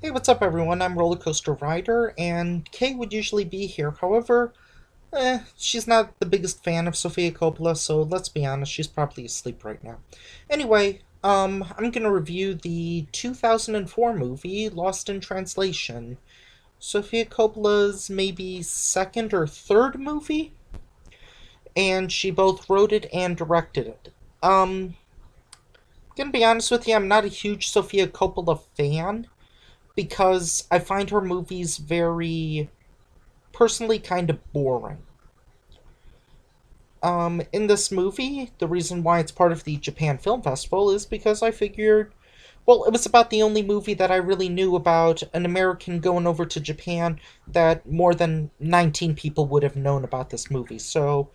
Hey, what's up, everyone? I'm Roller Coaster Rider, and Kay would usually be here. However, she's not the biggest fan of Sofia Coppola, so let's be honest, she's probably asleep right now. Anyway, I'm gonna review the 2004 movie Lost in Translation. Sofia Coppola's maybe second or third movie, and she both wrote it and directed it. Gonna be honest with you, I'm not a huge Sofia Coppola fan because I find her movies very personally kind of boring. In this movie, the reason why it's part of the Japan Film Festival is because I figured, well, it was about the only movie that I really knew about an American going over to Japan that more than 19 people would have known about this movie. So,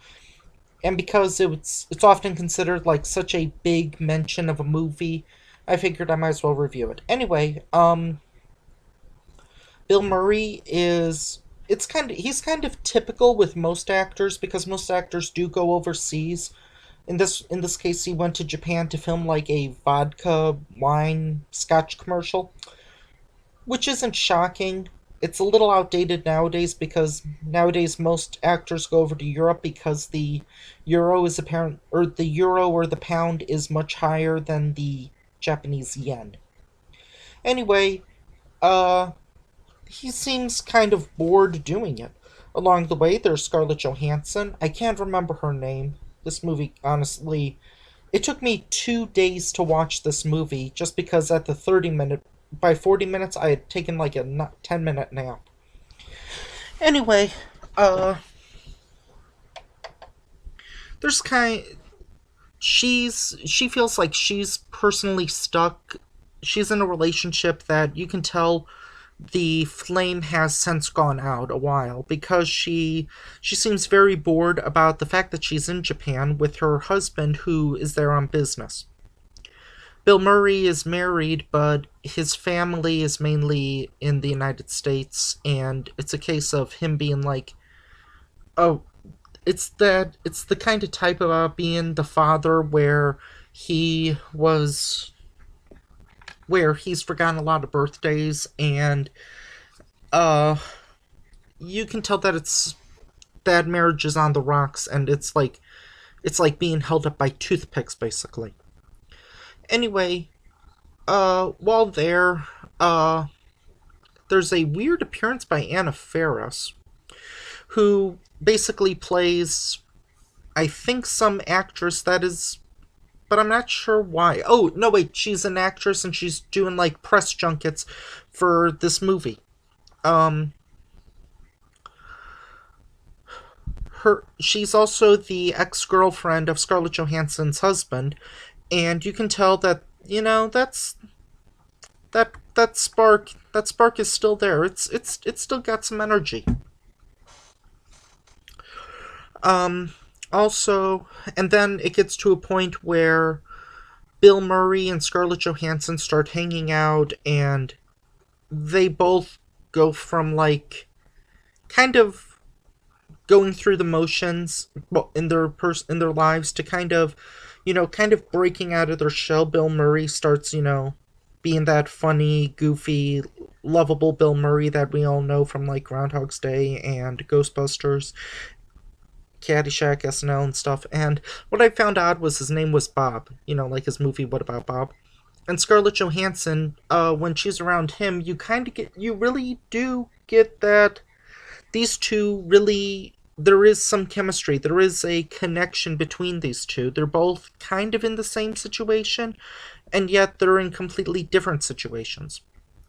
and because it's often considered like such a big mention of a movie, I figured I might as well review it. Anyway, Bill Murray is he's kind of typical with most actors because most actors do go overseas. In this case he went to Japan to film like a vodka wine scotch commercial, which isn't shocking. It's a little outdated nowadays because nowadays most actors go over to Europe because the euro or the pound is much higher than the Japanese yen. Anyway, uh he seems kind of bored doing it. Along the way, there's Scarlett Johansson. I can't remember her name. This movie, honestly, it took me 2 days to watch this movie just because at the by 40 minutes, I had taken like a 10-minute nap. Anyway, uh, there's she feels like she's personally stuck. She's in a relationship that you can tell the flame has since gone out a while because she seems very bored about the fact that she's in Japan with her husband who is there on business. Bill Murray is married, but his family is mainly in the United States, and it's a case of him being like, oh, it's the kind of type about being the father he was where he's forgotten a lot of birthdays and uh you can tell that it's that marriage is on the rocks and it's like being held up by toothpicks basically. Anyway, while there, uh there's a weird appearance by Anna Faris who basically plays, I think, some actress that is, but I'm not sure why. Oh, no, wait, she's an actress and she's doing like press junkets for this movie. Um she's also the ex-girlfriend of Scarlett Johansson's husband, and you can tell that, that spark is still there. It's still got some energy. Um Also, and then it gets to a point where Bill Murray and Scarlett Johansson start hanging out and they both go from like kind of going through the motions in in their lives to kind of, kind of breaking out of their shell. Bill Murray starts, being that funny, goofy, lovable Bill Murray that we all know from like Groundhog's Day and Ghostbusters, Caddyshack, SNL, and stuff. And what I found odd was his name was Bob. Like his movie What About Bob? And Scarlett Johansson, when she's around him, you really do get that these two really, there is some chemistry. There is a connection between these two. They're both kind of in the same situation, and yet they're in completely different situations.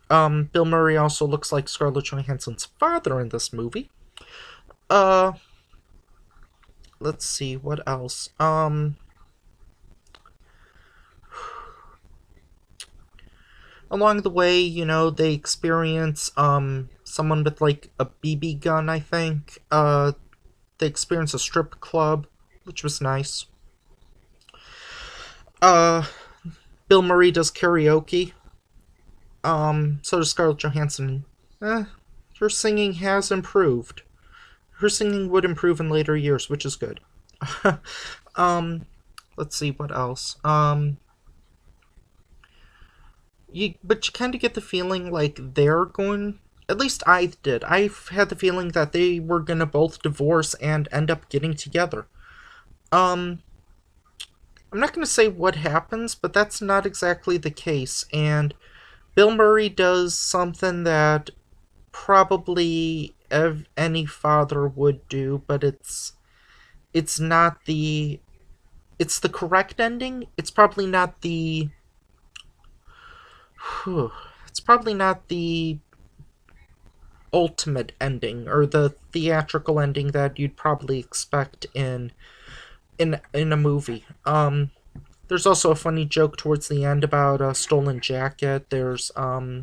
Bill Murray also looks like Scarlett Johansson's father in this movie. Uh, let's see what else. Along the way, they experience someone with like a BB gun, I think. They experience a strip club, which was nice. Uh Bill Murray does karaoke. So does Scarlett Johansson. Eh, her singing has improved. Her singing would improve in later years, which is good. um let's see what else. but you kind of get the feeling like they're going. At least I did. I had the feeling that they were gonna both divorce and end up getting together. Um, I'm not gonna say what happens, but that's not exactly the case. And Bill Murray does something that probably any father would do, but it's not the it's the correct ending. It's probably not the it's probably not the ultimate ending or the theatrical ending that you'd probably expect in a movie. There's also a funny joke towards the end about a stolen jacket. There's uh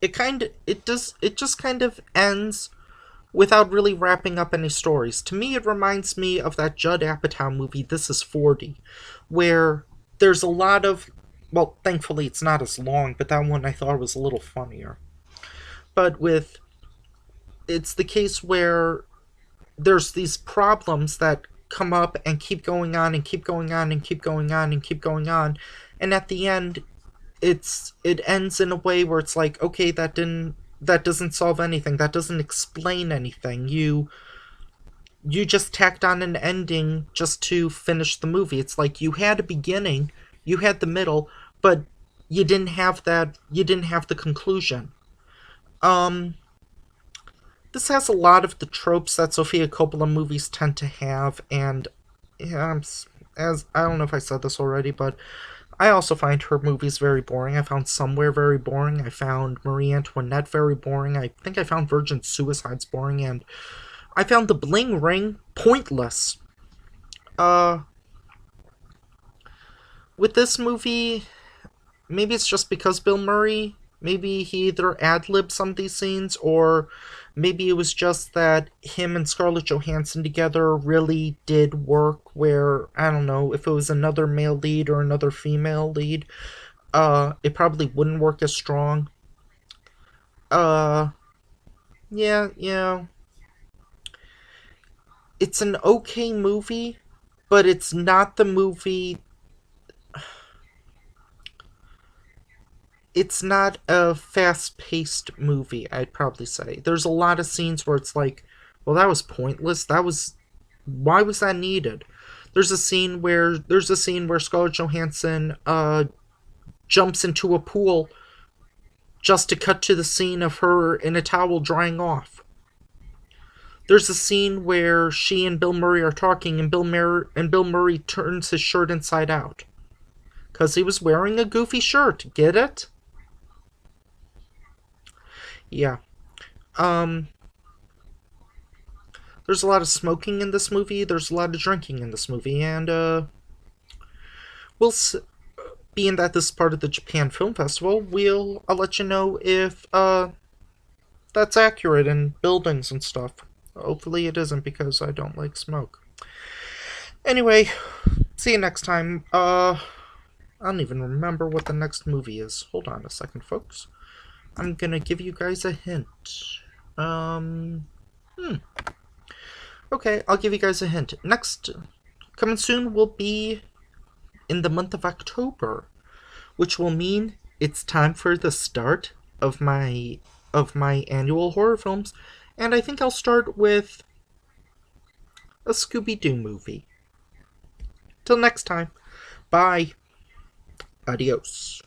it just kind of ends without really wrapping up any stories. To me, it reminds me of that Judd Apatow movie, This Is 40, where there's a lot of. Well, thankfully, it's not as long, but that one I thought was a little funnier. But with. It's the case where there's these problems that come up and keep going on and keep going on and keep going on and keep going on. And at the end, it ends in a way where it's like, okay, that doesn't solve anything. That doesn't explain anything. You just tacked on an ending just to finish the movie. It's like you had a beginning, you had the middle, but you didn't have the conclusion. Um this has a lot of the tropes that Sofia Coppola movies tend to have, and yeah, as I don't know if I said this already, but I also find her movies very boring. I found Somewhere very boring. I found Marie Antoinette very boring. I think I found Virgin Suicides boring, and I found The Bling Ring pointless. Uh, with this movie, maybe it's just because Bill Murray. Maybe he either ad libbed some of these scenes, or maybe it was just that him and Scarlett Johansson together really did work. Where I don't know if it was another male lead or another female lead, it probably wouldn't work as strong. Uh, yeah, it's an okay movie, but it's not the movie. It's not a fast paced movie, I'd probably say. There's a lot of scenes where it's like, well, that was pointless. Why was that needed? There's a scene where Scarlett Johansson jumps into a pool just to cut to the scene of her in a towel drying off. There's a scene where she and Bill Murray are talking, and Bill Murray turns his shirt inside out because he was wearing a goofy shirt. Get it? Yeah. Um, there's a lot of smoking in this movie. There's a lot of drinking in this movie, and we'll being that this is part of the Japan Film Festival, I'll let you know if that's accurate in buildings and stuff. Hopefully it isn't because I don't like smoke. Anyway, see you next time. I don't even remember what the next movie is. Hold on a second, folks. I'm gonna give you guys a hint. Um, Okay, I'll give you guys a hint. Next, coming soon will be in the month of October, which will mean it's time for the start of my annual horror films, and I think I'll start with a Scooby Doo movie. Till next time, bye. Adios.